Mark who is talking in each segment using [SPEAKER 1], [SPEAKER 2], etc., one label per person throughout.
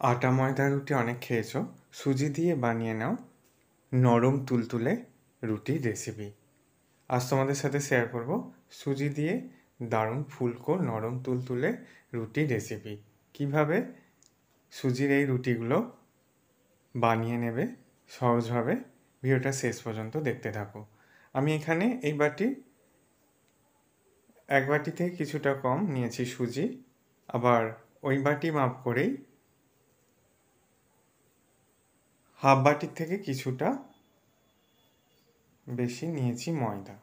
[SPEAKER 1] আটা ময়দা রুটি অনেক খেয়েছো, সুজি দিয়ে বানিয়ে নাও নরম তুলতুলে রুটির রেসিপি। আজ তোমাদের সাথে শেয়ার করব সুজি দিয়ে দারুণ ফুলকো নরম তুলতুলে রুটির রেসিপি। কিভাবে সুজির এই রুটিগুলো বানিয়ে নেবে সহজভাবে, ভিডিওটা শেষ পর্যন্ত দেখতে থাকো। আমি এখানে এক বাটি থেকে কিছুটা কম নিয়েছি সুজি, আবার ওই বাটি মাপ করেই হাফ বাটির থেকে কিছুটা বেশি নিয়েছি ময়দা।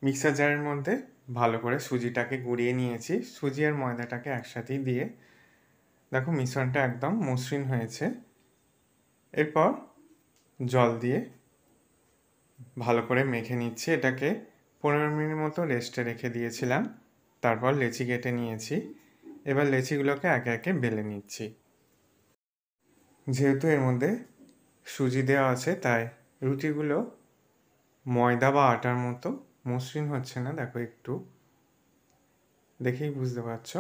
[SPEAKER 1] মিক্সার জারের মধ্যে ভালো করে সুজিটাকে গুঁড়িয়ে নিয়েছি। সুজি আর ময়দাটাকে একসাথেই দিয়ে দেখো মিশ্রণটা একদম মসৃণ হয়েছে। এরপর জল দিয়ে ভালো করে মেখে নিচ্ছি। এটাকে 15 মিনিট মতো রেস্টে রেখে দিয়েছিলাম। তারপর লেচি কেটে নিয়েছি। এবার লেচিগুলোকে একে একে বেলে নিচ্ছি। যেহেতু এর মধ্যে সুজি দেওয়া আছে, তাই রুটিগুলো ময়দা বা আটার মতো মসৃণ হচ্ছে না। দেখো, একটু দেখেই বুঝতে পারছো।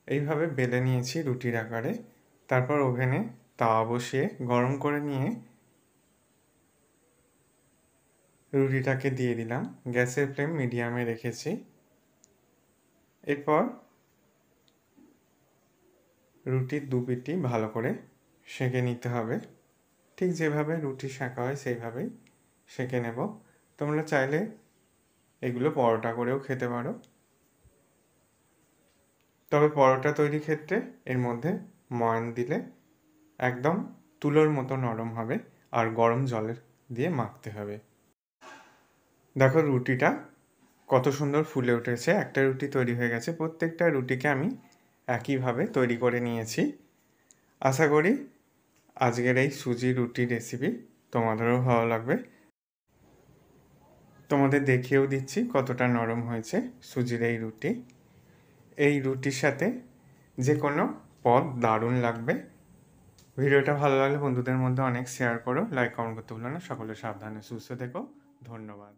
[SPEAKER 1] এইভাবে বেলে নিয়েছি রুটির আকারে। তারপর ওভেনে তাওয়া বসিয়ে গরম করে নিয়ে রুটিটাকে দিয়ে দিলাম। গ্যাসের ফ্লেম মিডিয়ামে রেখেছি। এরপর রুটির দুপিটি ভালো করে সেঁকে নিতে হবে। ঠিক যেভাবে রুটি সেঁকা হয় সেইভাবেই সেঁকে নেব। তোমরা চাইলে এগুলো পরোটা করেও খেতে পারো, তবে পরোটা তৈরির ক্ষেত্রে এর মধ্যে ময়ান দিলে একদম তুলোর মতো নরম হবে, আর গরম জলের দিয়ে মাখতে হবে। দেখো রুটিটা কত সুন্দর ফুলে উঠেছে। একটা রুটি তৈরি হয়ে গেছে। প্রত্যেকটা রুটিকে আমি একইভাবে তৈরি করে নিয়েছি। আশা করি আজকের এই সুজি রুটি রেসিপি তোমাদেরও ভালো লাগবে। তোমাদের দেখিয়েও দিচ্ছি কতটা নরম হয়েছে সুজির এই রুটি। এই রুটির সাথে যে কোনো পদ দারুণ লাগবে। ভিডিওটা ভালো লাগলে বন্ধুদের মধ্যে অনেক শেয়ার করো, লাইক কমেন্ট করতে ভুলো না। সকলে সাবধানে সুস্থ থেকো। ধন্যবাদ।